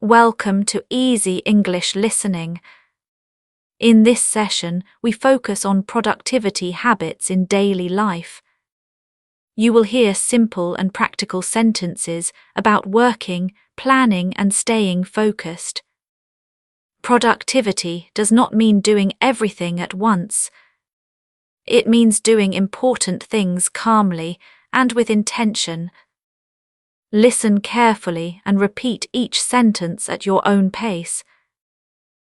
Welcome to Easy English Listening. In this session, we focus on productivity habits in daily life. You will hear simple and practical sentences about working, planning, and staying focused. Productivity does not mean doing everything at once. It means doing important things calmly and with intention. Listen carefully and repeat each sentence at your own pace.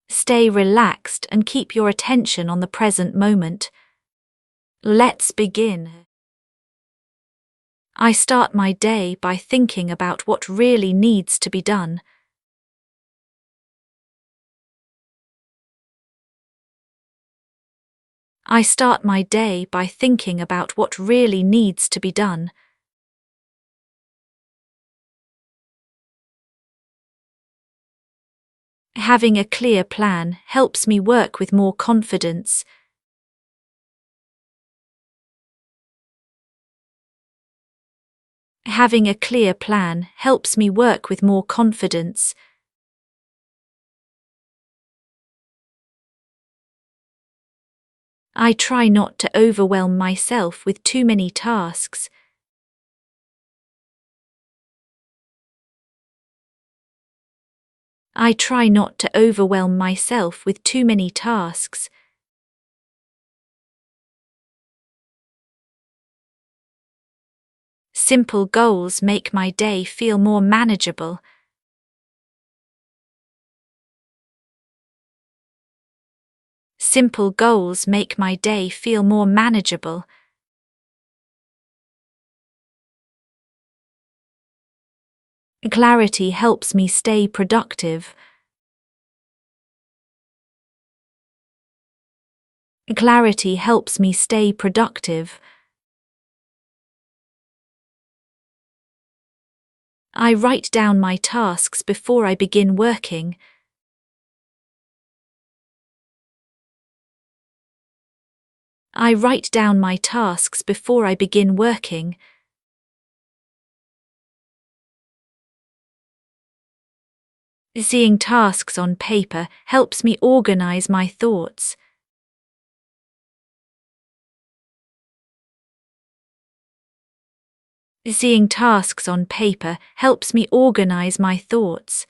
Stay relaxed and keep your attention on the present moment. Let's begin. I start my day by thinking about what really needs to be done. I start my day by thinking about what really needs to be done. Having a clear plan helps me work with more confidence. Having a clear plan helps me work with more confidence. I try not to overwhelm myself with too many tasks. I try not to overwhelm myself with too many tasks. Simple goals make my day feel more manageable. Simple goals make my day feel more manageable. Clarity helps me stay productive. Clarity helps me stay productive. I write down my tasks before I begin working. I write down my tasks before I begin working. Seeing tasks on paper helps me organize my thoughts. Seeing tasks on paper helps me organize my thoughts.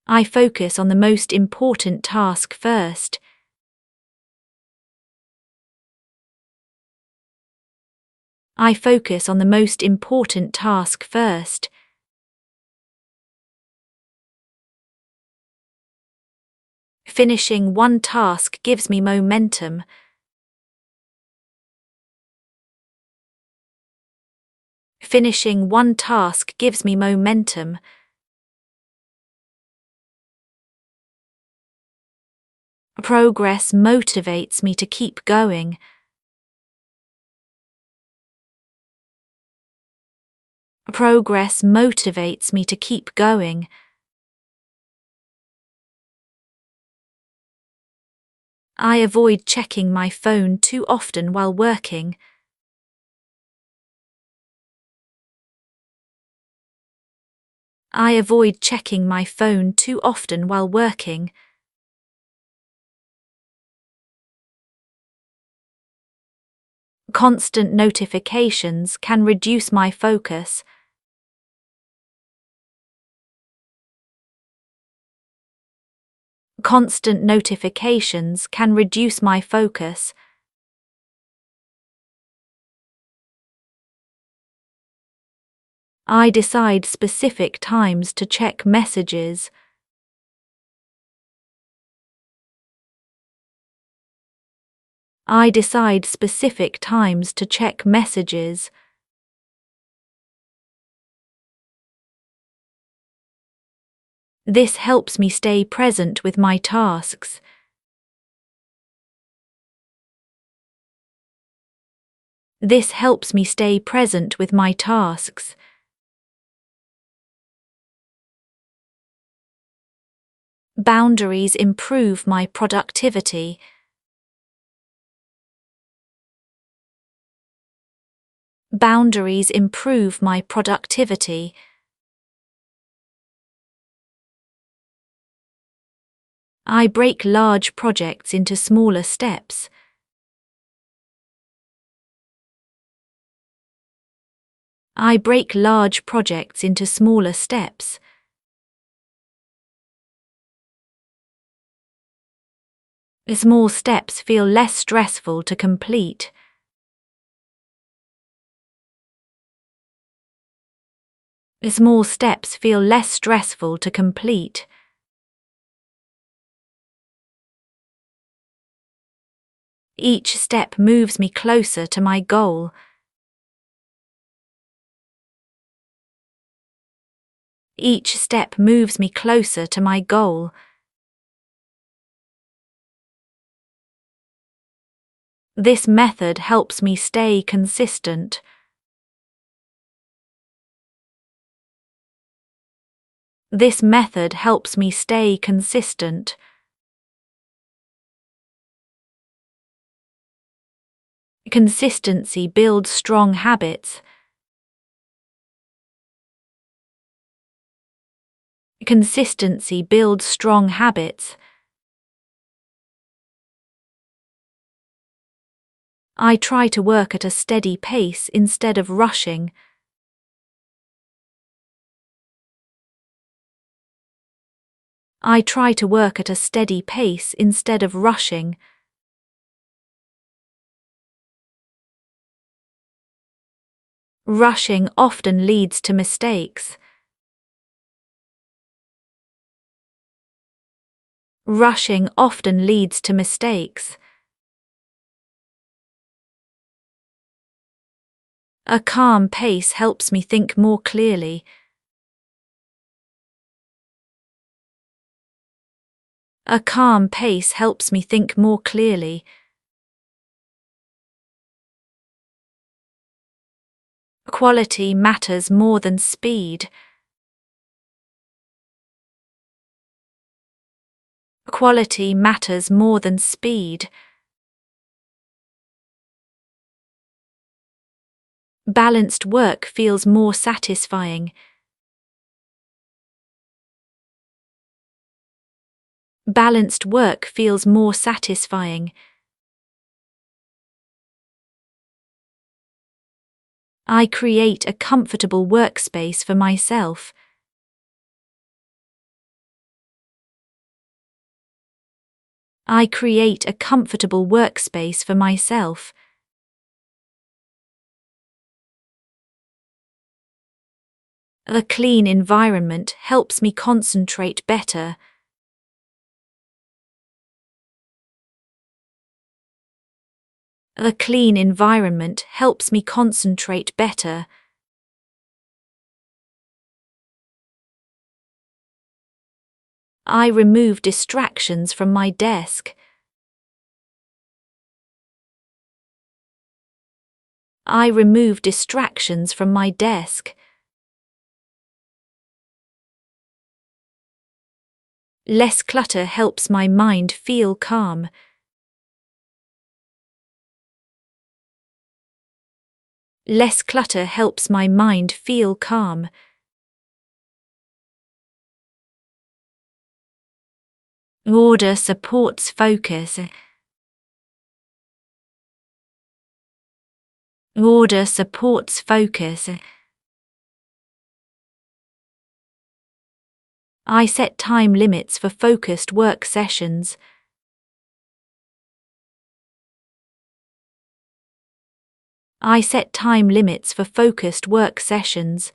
I focus on the most important task first. I focus on the most important task first. Finishing one task gives me momentum. Finishing one task gives me momentum. Progress motivates me to keep going. Progress motivates me to keep going. I avoid checking my phone too often while working. I avoid checking my phone too often while working. Constant notifications can reduce my focus. Constant notifications can reduce my focus. I decide specific times to check messages. I decide specific times to check messages. This helps me stay present with my tasks. This helps me stay present with my tasks. Boundaries improve my productivity. Boundaries improve my productivity. I break large projects into smaller steps. I break large projects into smaller steps. Small steps feel less stressful to complete. Small steps feel less stressful to complete. Each step moves me closer to my goal. Each step moves me closer to my goal. This method helps me stay consistent. This method helps me stay consistent. Consistency builds strong habits. Consistency builds strong habits. I try to work at a steady pace instead of rushing. I try to work at a steady pace instead of rushing. Rushing often leads to mistakes. Rushing often leads to mistakes. A calm pace helps me think more clearly. A calm pace helps me think more clearly. Quality matters more than speed. Quality matters more than speed. Balanced work feels more satisfying. Balanced work feels more satisfying. I create a comfortable workspace for myself. I create a comfortable workspace for myself. A clean environment helps me concentrate better. A clean environment helps me concentrate better. I remove distractions from my desk. I remove distractions from my desk. Less clutter helps my mind feel calm. Less clutter helps my mind feel calm. Order supports focus. Order supports focus. I set time limits for focused work sessions. I set time limits for focused work sessions.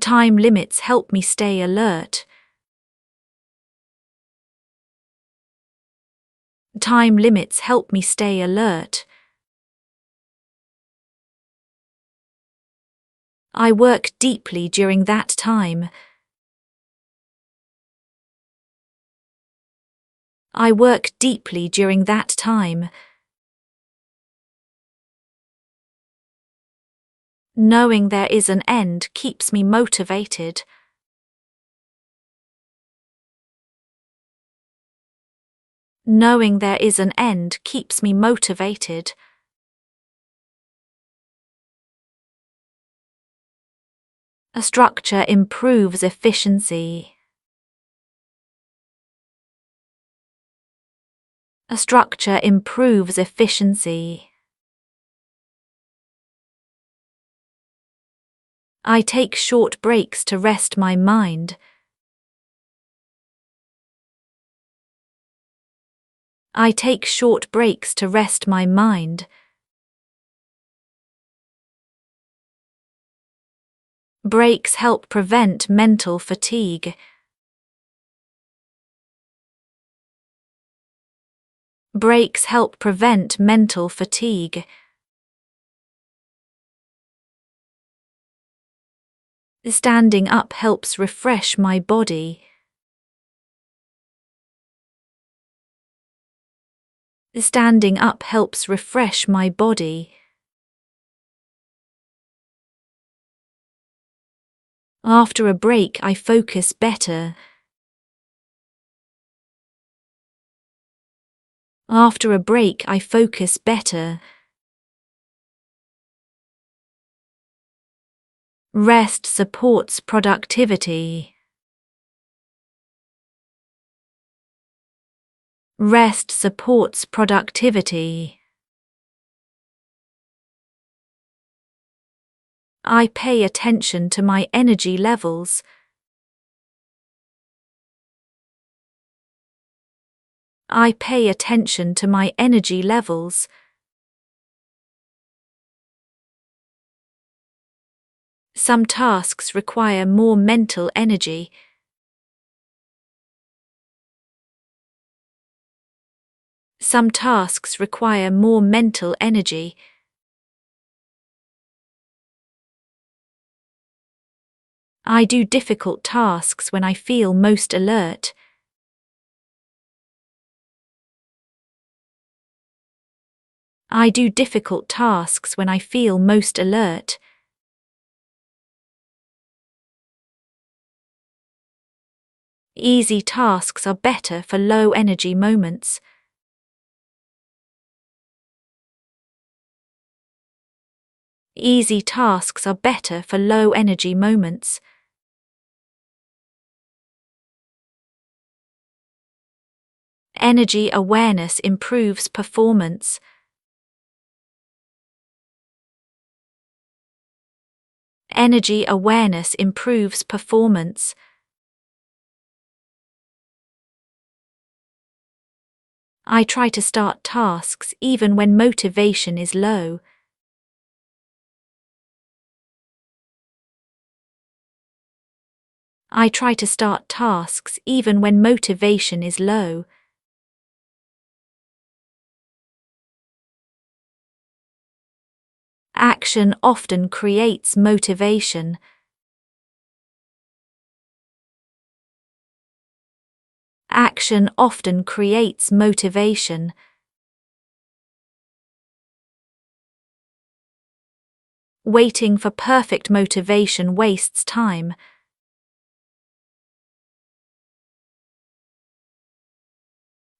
Time limits help me stay alert. Time limits help me stay alert. I work deeply during that time. I work deeply during that time. Knowing there is an end keeps me motivated. Knowing there is an end keeps me motivated. A structure improves efficiency. A structure improves efficiency. I take short breaks to rest my mind. I take short breaks to rest my mind. Breaks help prevent mental fatigue. Breaks help prevent mental fatigue. Standing up helps refresh my body. Standing up helps refresh my body. After a break, I focus better. After a break, I focus better. Rest supports productivity. Rest supports productivity. I pay attention to my energy levels. I pay attention to my energy levels. Some tasks require more mental energy. Some tasks require more mental energy. I do difficult tasks when I feel most alert. I do difficult tasks when I feel most alert. Easy tasks are better for low-energy moments. Easy tasks are better for low-energy moments. Energy awareness improves performance. Energy awareness improves performance. I try to start tasks even when motivation is low. I try to start tasks even when motivation is low. Action often creates motivation. Action often creates motivation. Waiting for perfect motivation wastes time.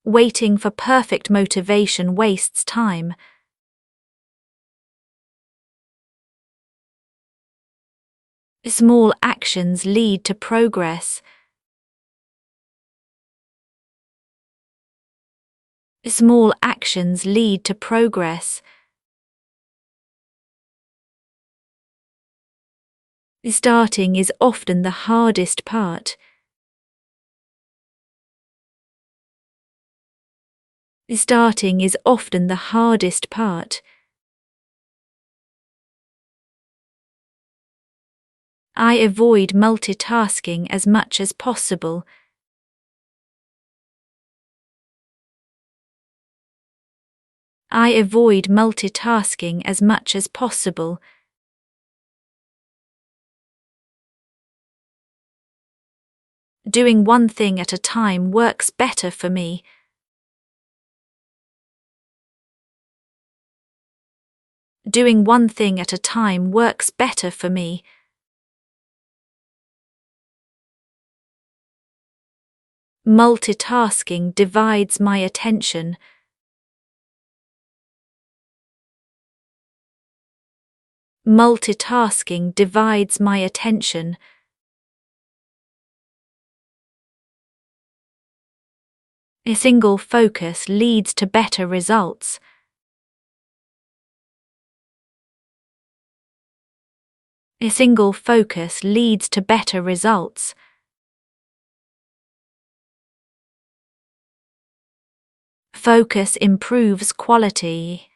Waiting for perfect motivation wastes time. Small actions lead to progress. Small actions lead to progress. Starting is often the hardest part. Starting is often the hardest part. I avoid multitasking as much as possible. I avoid multitasking as much as possible. Doing one thing at a time works better for me. Doing one thing at a time works better for me. Multitasking divides my attention. Multitasking divides my attention. A single focus leads to better results. A single focus leads to better results. Focus improves quality.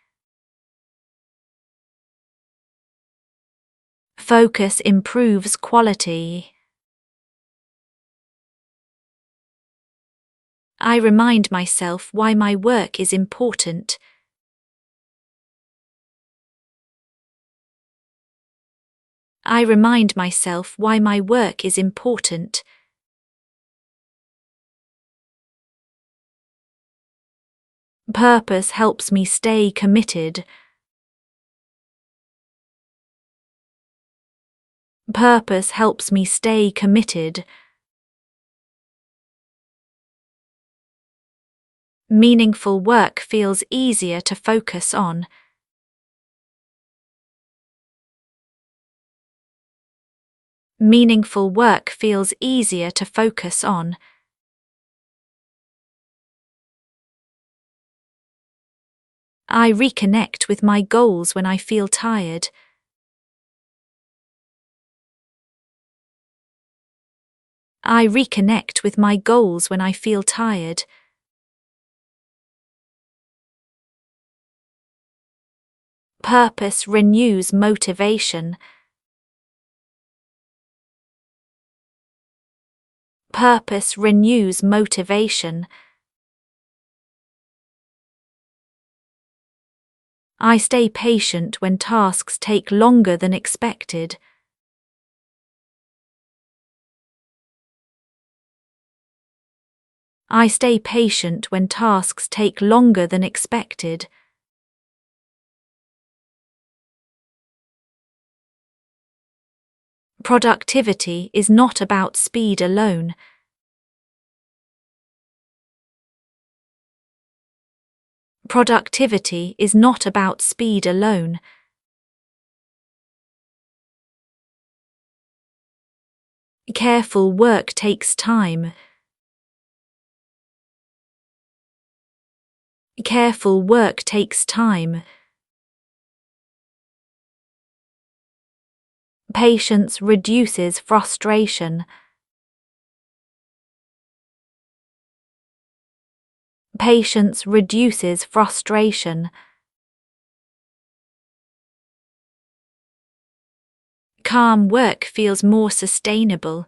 Focus improves quality. I remind myself why my work is important. I remind myself why my work is important. Purpose helps me stay committed. Purpose helps me stay committed. Meaningful work feels easier to focus on. Meaningful work feels easier to focus on. I reconnect with my goals when I feel tired. I reconnect with my goals when I feel tired. Purpose renews motivation. Purpose renews motivation. I stay patient when tasks take longer than expected. I stay patient when tasks take longer than expected. Productivity is not about speed alone. Productivity is not about speed alone. Careful work takes time. Careful work takes time. Patience reduces frustration. Patience reduces frustration. Calm work feels more sustainable.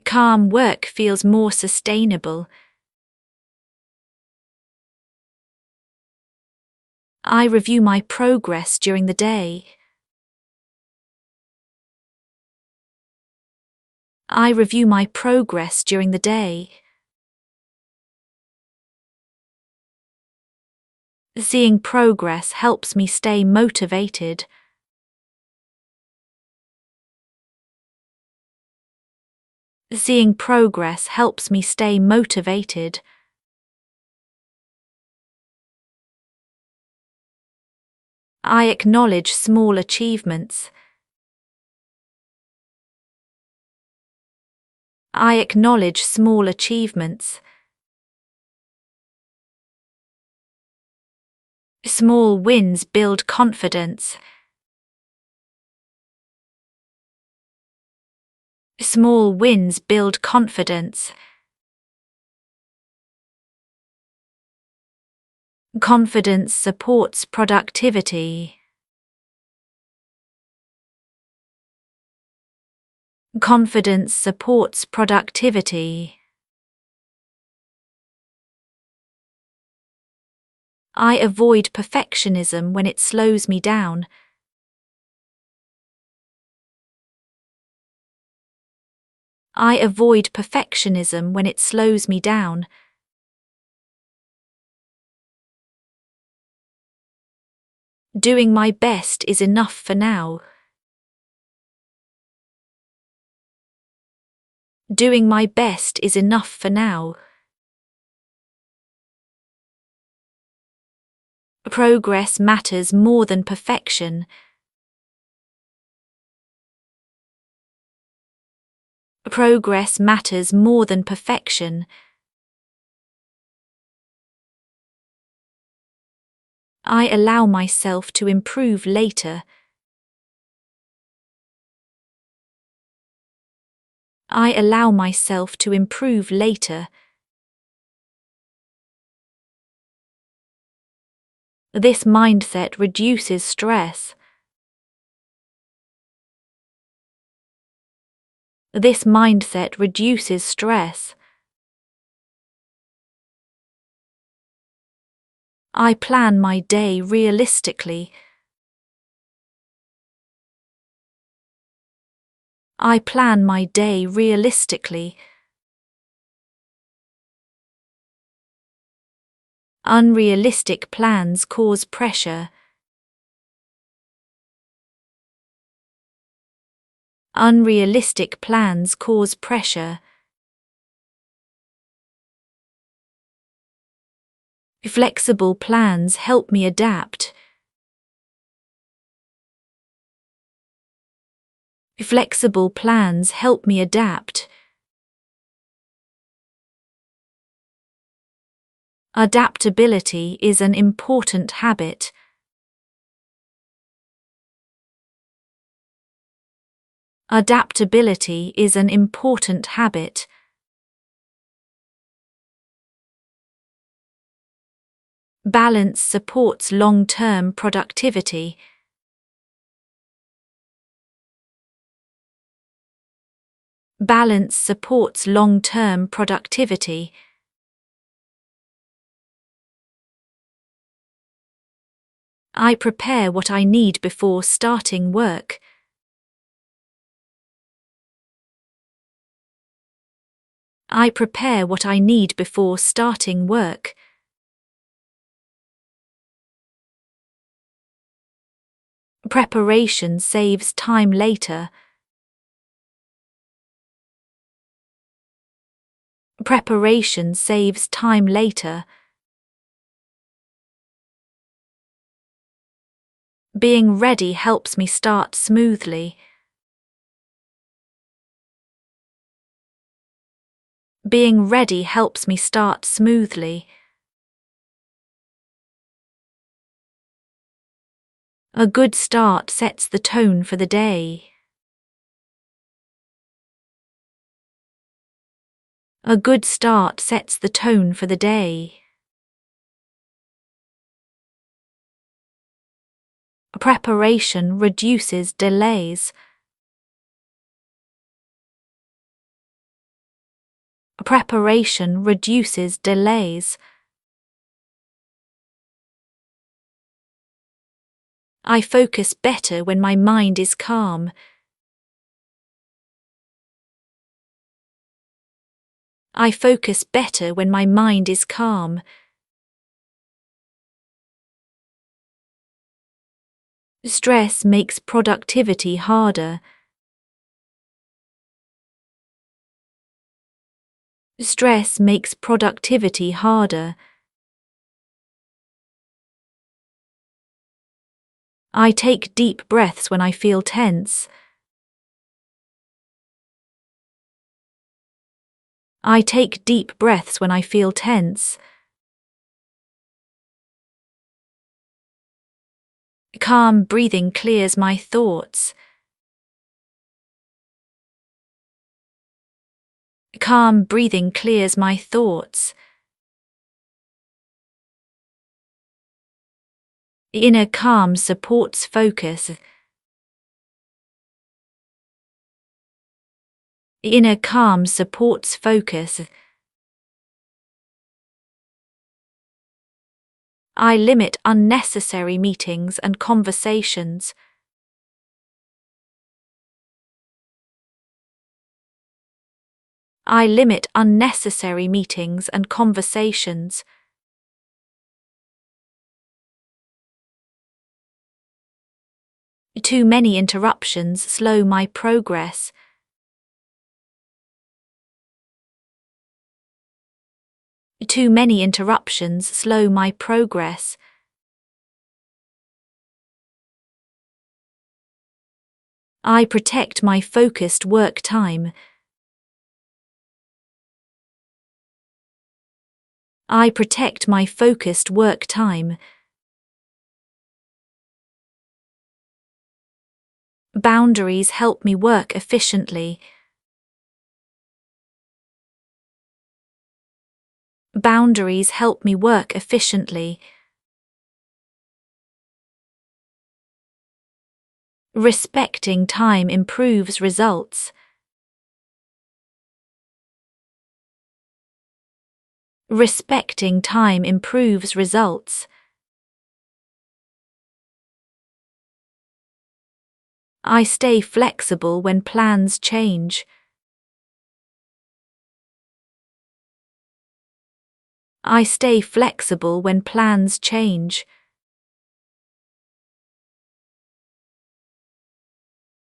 Calm work feels more sustainable. I review my progress during the day. I review my progress during the day. Seeing progress helps me stay motivated. Seeing progress helps me stay motivated. I acknowledge small achievements. I acknowledge small achievements. Small wins build confidence. Small wins build confidence. Confidence supports productivity. Confidence supports productivity. I avoid perfectionism when it slows me down. I avoid perfectionism when it slows me down. Doing my best is enough for now. Doing my best is enough for now. Progress matters more than perfection. Progress matters more than perfection. I allow myself to improve later. I allow myself to improve later. This mindset reduces stress. This mindset reduces stress. I plan my day realistically. I plan my day realistically. Unrealistic plans cause pressure. Unrealistic plans cause pressure. Flexible plans help me adapt. Flexible plans help me adapt. Adaptability is an important habit. Adaptability is an important habit. Balance supports long-term productivity. Balance supports long-term productivity. I prepare what I need before starting work. I prepare what I need before starting work. Preparation saves time later. Preparation saves time later. Being ready helps me start smoothly. Being ready helps me start smoothly. A good start sets the tone for the day. A good start sets the tone for the day. Preparation reduces delays. Preparation reduces delays. I focus better when my mind is calm. I focus better when my mind is calm. Stress makes productivity harder. Stress makes productivity harder. I take deep breaths when I feel tense. I take deep breaths when I feel tense. Calm breathing clears my thoughts. Calm breathing clears my thoughts. Inner calm supports focus. Inner calm supports focus. I limit unnecessary meetings and conversations. I limit unnecessary meetings and conversations. Too many interruptions slow my progress. Too many interruptions slow my progress. I protect my focused work time. I protect my focused work time. Boundaries help me work efficiently. Boundaries help me work efficiently. Respecting time improves results. Respecting time improves results. I stay flexible when plans change. I stay flexible when plans change.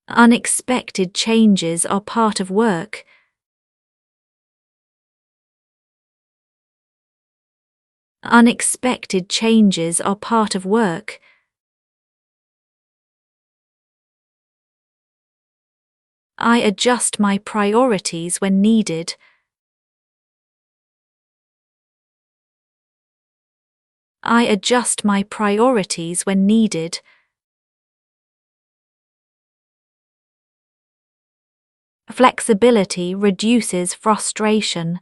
Unexpected changes are part of work. Unexpected changes are part of work. I adjust my priorities when needed. I adjust my priorities when needed. Flexibility reduces frustration.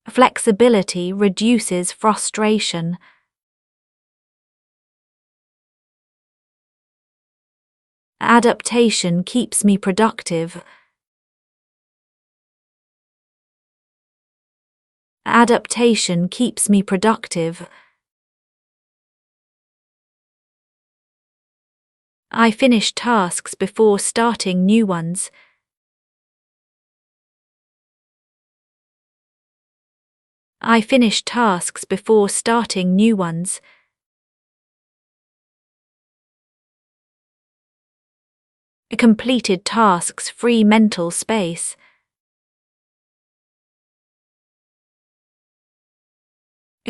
Flexibility reduces frustration. Adaptation keeps me productive. Adaptation keeps me productive. I finish tasks before starting new ones. I finish tasks before starting new ones. Completed tasks free mental space.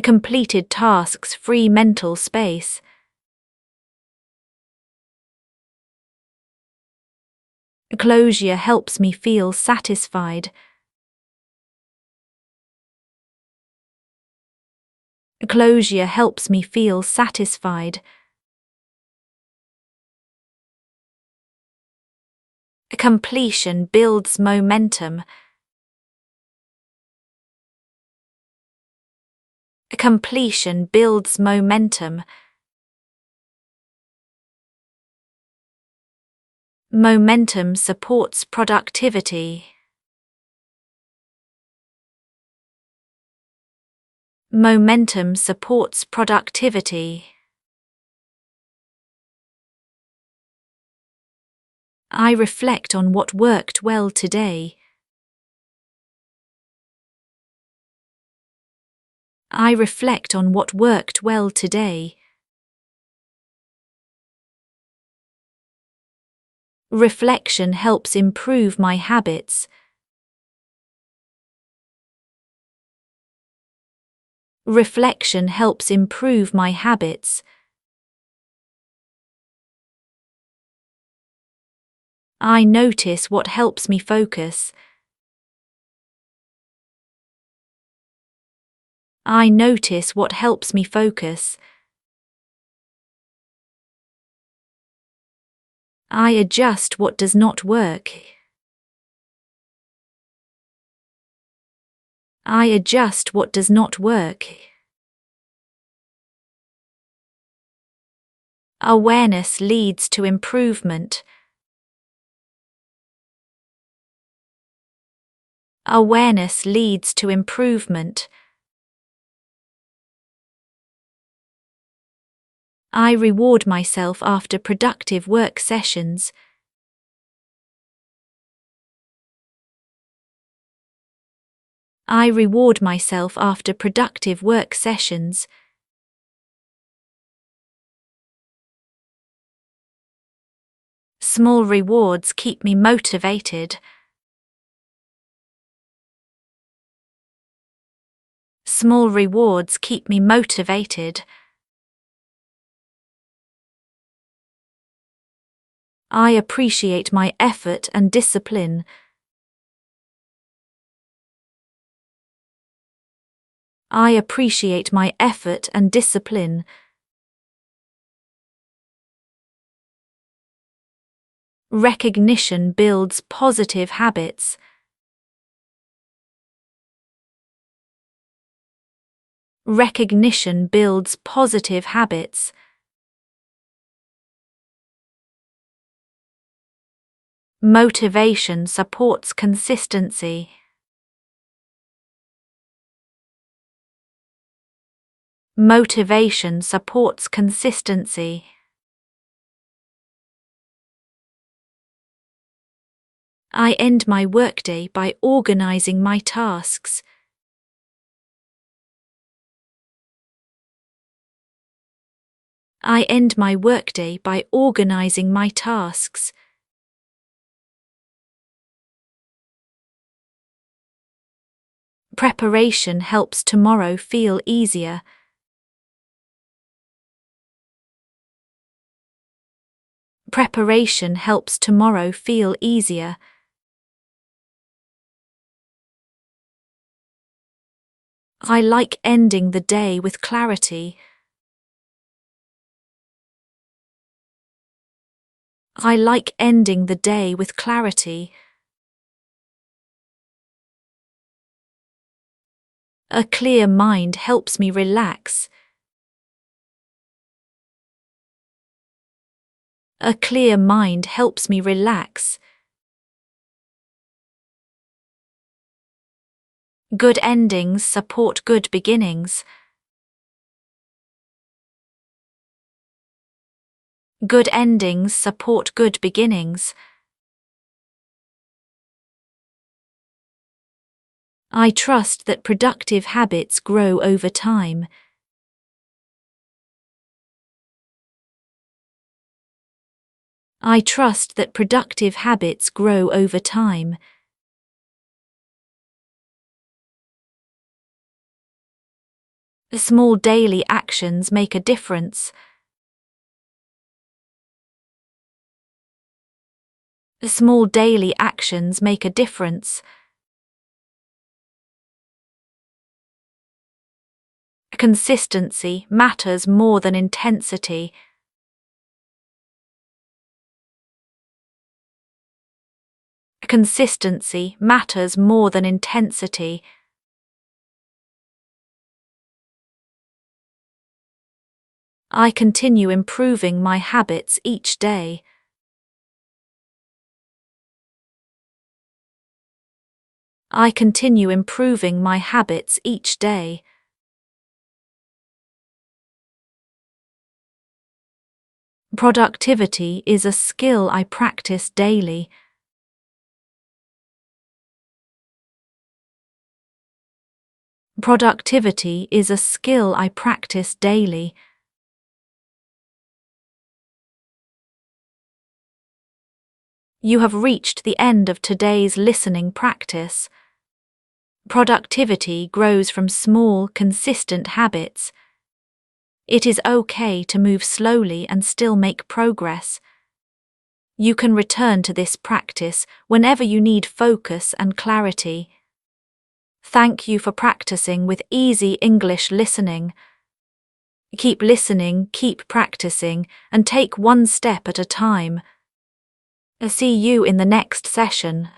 Completed tasks free mental space. Closure helps me feel satisfied. Closure helps me feel satisfied. Completion builds momentum. Completion builds momentum. Momentum supports productivity. Momentum supports productivity. I reflect on what worked well today. I reflect on what worked well today. Reflection helps improve my habits. Reflection helps improve my habits. I notice what helps me focus. I notice what helps me focus. I adjust what does not work. I adjust what does not work. Awareness leads to improvement. Awareness leads to improvement. I reward myself after productive work sessions. I reward myself after productive work sessions. Small rewards keep me motivated. Small rewards keep me motivated. I appreciate my effort and discipline. I appreciate my effort and discipline. Recognition builds positive habits. Recognition builds positive habits. Motivation supports consistency. Motivation supports consistency. I end my workday by organizing my tasks. I end my workday by organizing my tasks. Preparation helps tomorrow feel easier. Preparation helps tomorrow feel easier. I like ending the day with clarity. I like ending the day with clarity. A clear mind helps me relax. A clear mind helps me relax. Good endings support good beginnings. Good endings support good beginnings. I trust that productive habits grow over time. I trust that productive habits grow over time. Small daily actions make a difference. Small daily actions make a difference. Consistency matters more than intensity. Consistency matters more than intensity. I continue improving my habits each day. I continue improving my habits each day. Productivity is a skill I practice daily. Productivity is a skill I practice daily. You have reached the end of today's listening practice. Productivity grows from small, consistent habits. It is okay to move slowly and still make progress. You can return to this practice whenever you need focus and clarity. Thank you for practicing with easy English listening. Keep listening, keep practicing, and take one step at a time. See you in the next session.